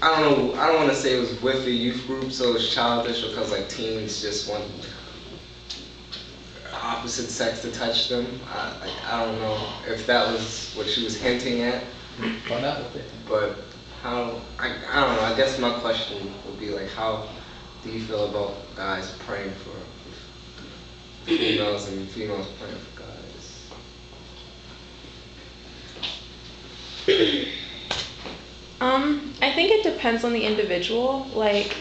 I don't know. I don't want to say it was with the youth group, so it was childish because like teens just want opposite sex to touch them. I don't know if that was what she was hinting at. Find out what they think. But how? I don't know. I guess my question would be like, how do you feel about guys praying for females and females praying for guys? I think it depends on the individual. Like,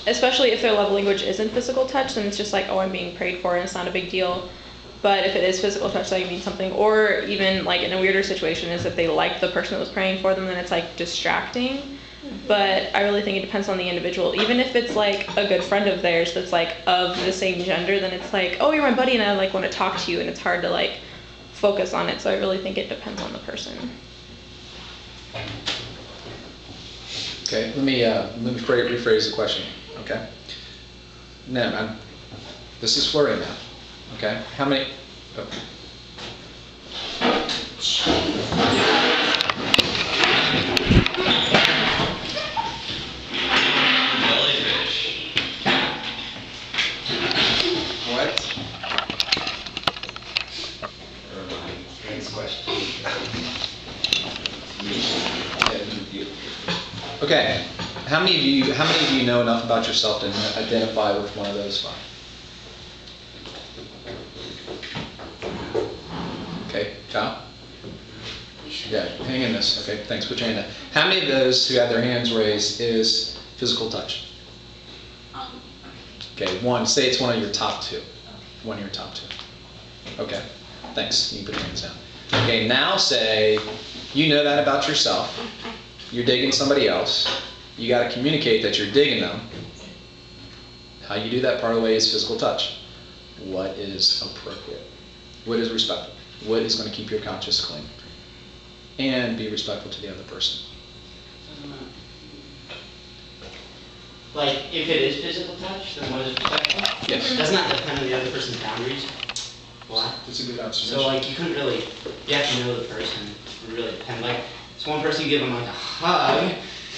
especially if their love language isn't physical touch, then it's just like, oh, I'm being prayed for and it's not a big deal. But if it is physical touch, that means something. Or even like in a weirder situation is if they like the person that was praying for them, then it's like distracting. But I really think it depends on the individual. Even if it's like a good friend of theirs that's like of the same gender, then it's like, oh, you're my buddy and I like want to talk to you, and it's hard to like focus on it. So I really think it depends on the person. Okay, let me rephrase the question. Okay. Now, this is flirting now. Okay. How many? Oh. Jellyfish. What? Next question. Okay. How many of you know enough about yourself to identify with one of those five? Okay, Kyle? Yeah, hang in this. Okay, thanks. Put your hand down. How many of those who had their hands raised is physical touch? Okay, one. Say it's one of your top two. One of your top two. Okay, thanks. You can put your hands down. Okay, now say you know that about yourself. You're digging somebody else. You got to communicate that you're digging them. How you do that part of the way is physical touch. What is appropriate? What is respectful? What is going to keep your conscience clean? And be respectful to the other person. Like, if it is physical touch, then what is respectful? Yes. Doesn't that depend on the other person's boundaries? What? That's a good observation. So, like, you couldn't really, you have to know the person. It really depend. Like, so one person you give them like a hug,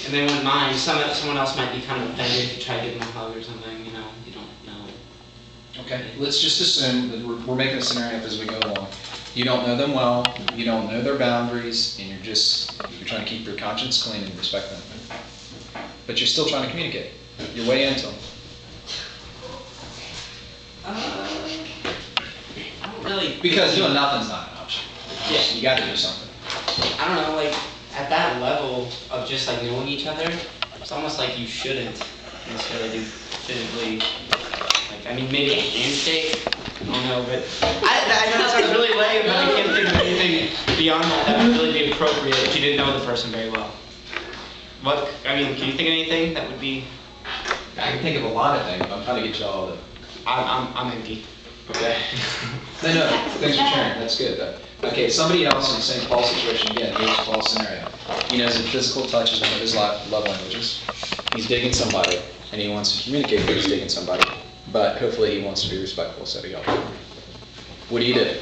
and they wouldn't mind. Someone else might be kind of offended if you try to give them a hug or something. You know, you don't know. Okay, let's just assume that we're making a scenario up as we go along. You don't know them well, you don't know their boundaries, and you're trying to keep your conscience clean and respect them. But you're still trying to communicate. You're way into them. I don't really. Because doing nothing's not an option. Yeah. You got to do something. I don't know, like, at that level of just, like, knowing each other, it's almost like you shouldn't necessarily do physically, like, I mean, maybe a handshake, I don't know, but I know that sounds really lame, but I can't think of anything beyond that would really be appropriate if you didn't know the person very well. What, I mean, can you think of anything that would be? I can think of a lot of things, but I'm trying to get you all to... I'm empty. Okay. No, thanks for sharing. That's good, though. Okay, somebody else in the same Paul situation, again, here's Paul's scenario. He knows that physical touch is one of his love languages. He's digging somebody, and he wants to communicate that he's digging somebody, but hopefully he wants to be respectful, so do y'all. What do you do?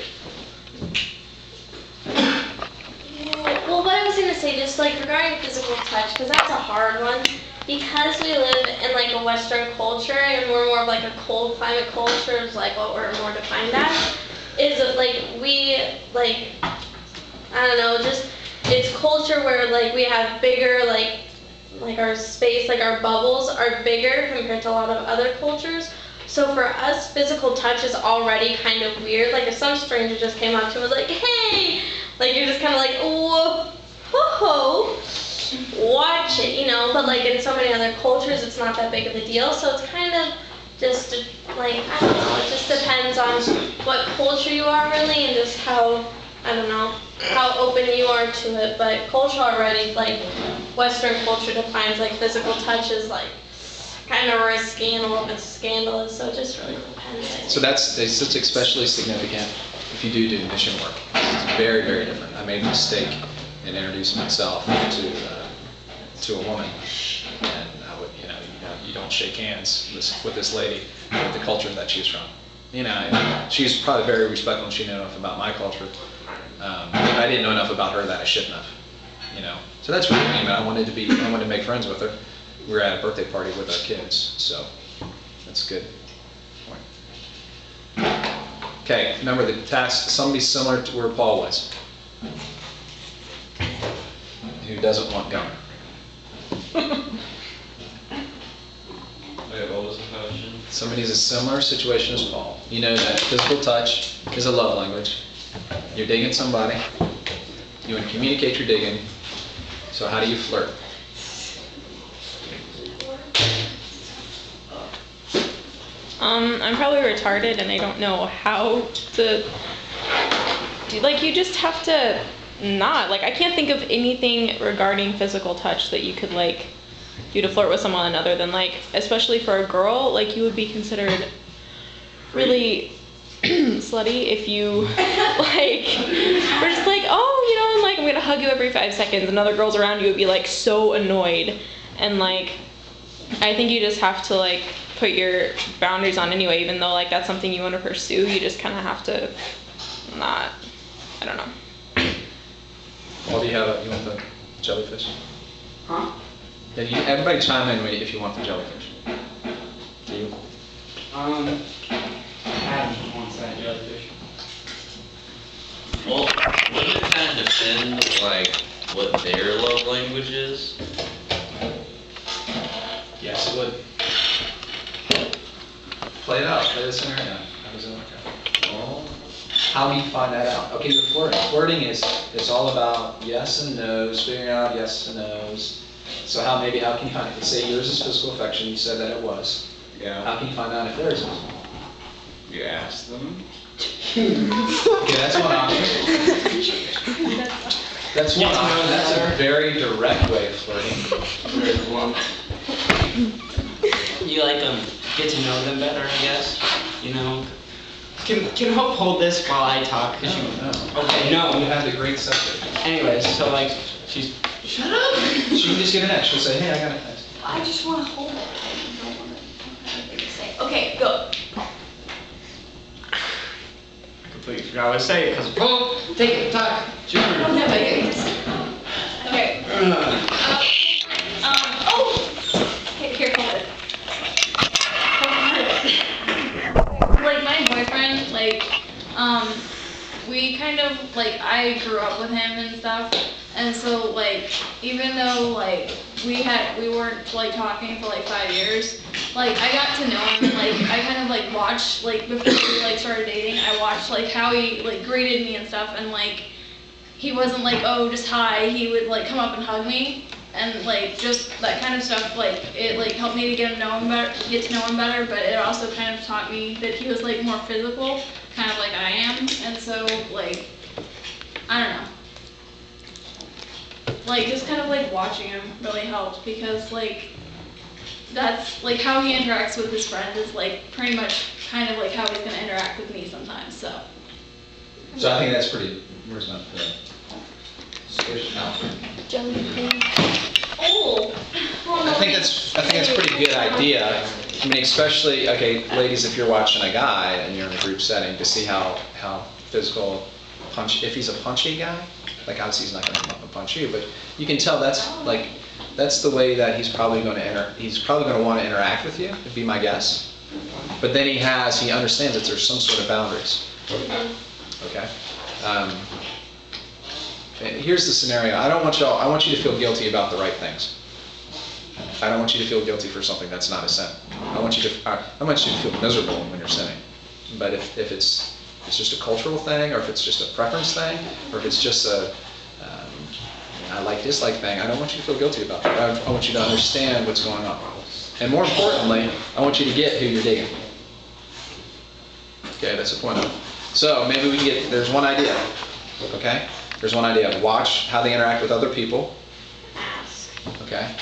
Well, what I was going to say, just like regarding physical touch, because that's a hard one, because we live in like a Western culture, and we're more of like a cold climate culture, is like what we're more defined as, is like we, like, I don't know, just, it's culture where like we have bigger, like our space, like our bubbles are bigger compared to a lot of other cultures. So for us, physical touch is already kind of weird. Like if some stranger just came up to me and was like, hey, like you're just kind of like, whoa, ho, watch it, you know. But like in so many other cultures, it's not that big of a deal. So it's kind of just like, I don't know, it just depends on what culture you are really, and just how, I don't know, how open you are to it. But culture already, like Western culture defines like physical touch is like kind of risky and a little bit scandalous, so it just really depends. So that's especially significant if you do mission work. It's very, very different. I made a mistake in introducing myself to a woman, and I would, you don't shake hands with this lady, with the culture that she's from. She's probably very respectful, and she knew enough about my culture. I didn't know enough about her that I shouldn't have. you know. So that's really I mean, I wanted to make friends with her. We were at a birthday party with our kids, so that's good point. Okay, remember the task, somebody similar to where Paul was, who doesn't want gum. Wait, what was the question? Somebody's a similar situation as Paul. You know that physical touch is a love language. You're digging somebody. You want to communicate your digging. So how do you flirt? I'm probably retarded and I don't know how to, like, you just have to not, like, I can't think of anything regarding physical touch that you could, like, do to flirt with someone other than, like, especially for a girl, like, you would be considered really slutty if you, like, were just like, oh, you know, and, like, I'm gonna hug you every 5 seconds, and other girls around you would be, like, so annoyed, and, like, I think you just have to, like, put your boundaries on anyway, even though, like, that's something you want to pursue, you just kind of have to not, I don't know. Well, do you want the jellyfish? Huh? Yeah, everybody chime in if you want the jellyfish. Do you? Adam wants that jellyfish. Well, wouldn't it kind of depend, like, what their love language is? Yes, it would. Play it out. Play the scenario. How does it work out? Well, how do you find that out? Okay, you're flirting. Flirting it's all about yes and no's, figuring out yes and no's. So how can you find it? Say yours is physical affection. You said that it was. Yeah. How can you find out if theirs is? You ask them. Okay, that's one option. That's one option. That's a very direct way of flirting. Very blunt. You like get to know them better, I guess. You know. Can Hope hold this while I talk? Cause you. No. Okay, no. You have the great subject. Anyways, so like she's. Shut up. She can just get an X. She'll say, hey, I got an X. I just want to hold it. I don't want to have anything to say. Okay, go. I completely forgot what to say because Hope, take it, talk. It's your turn. Oh, no, okay, okay. Here, hold it. Like my boyfriend, like, we kind of, like, I grew up with him and stuff, and so, like, even though, like, we weren't, like, talking for, like, 5 years, like, I got to know him, and, like, I kind of, like, watched, like, before we, like, started dating, I watched, like, how he, like, greeted me and stuff, and, like, he wasn't, like, oh, just hi, he would, like, come up and hug me, and, like, just that kind of stuff, like, it, like, helped me to get to know him better, but it also kind of taught me that he was, like, more physical, kind of like I am, and so, like, I don't know. Like, just kind of, like, watching him really helped, because, like, that's, like, how he interacts with his friends is, like, pretty much kind of, like, how he's gonna interact with me sometimes, so. So I think that's pretty, where's my, squish now. Oh. I think that's a pretty good idea. I mean, especially, okay, ladies, if you're watching a guy and you're in a group setting, to see how physical if he's a punchy guy, like obviously he's not going to come up and punch you, but you can tell that's the way that he's probably going to want to interact with you, would be my guess. But then he understands that there's some sort of boundaries. Okay. Here's the scenario. I want you to feel guilty about the right things. I don't want you to feel guilty for something that's not a sin. I want you to feel miserable when you're sinning. But if it's just a cultural thing, or if it's just a preference thing, or if it's just a I like-dislike thing, I don't want you to feel guilty about that. I want you to understand what's going on. And more importantly, I want you to get who you're digging. Okay, that's the point of it. So maybe we can there's one idea. Okay? There's one idea. Watch how they interact with other people. Okay?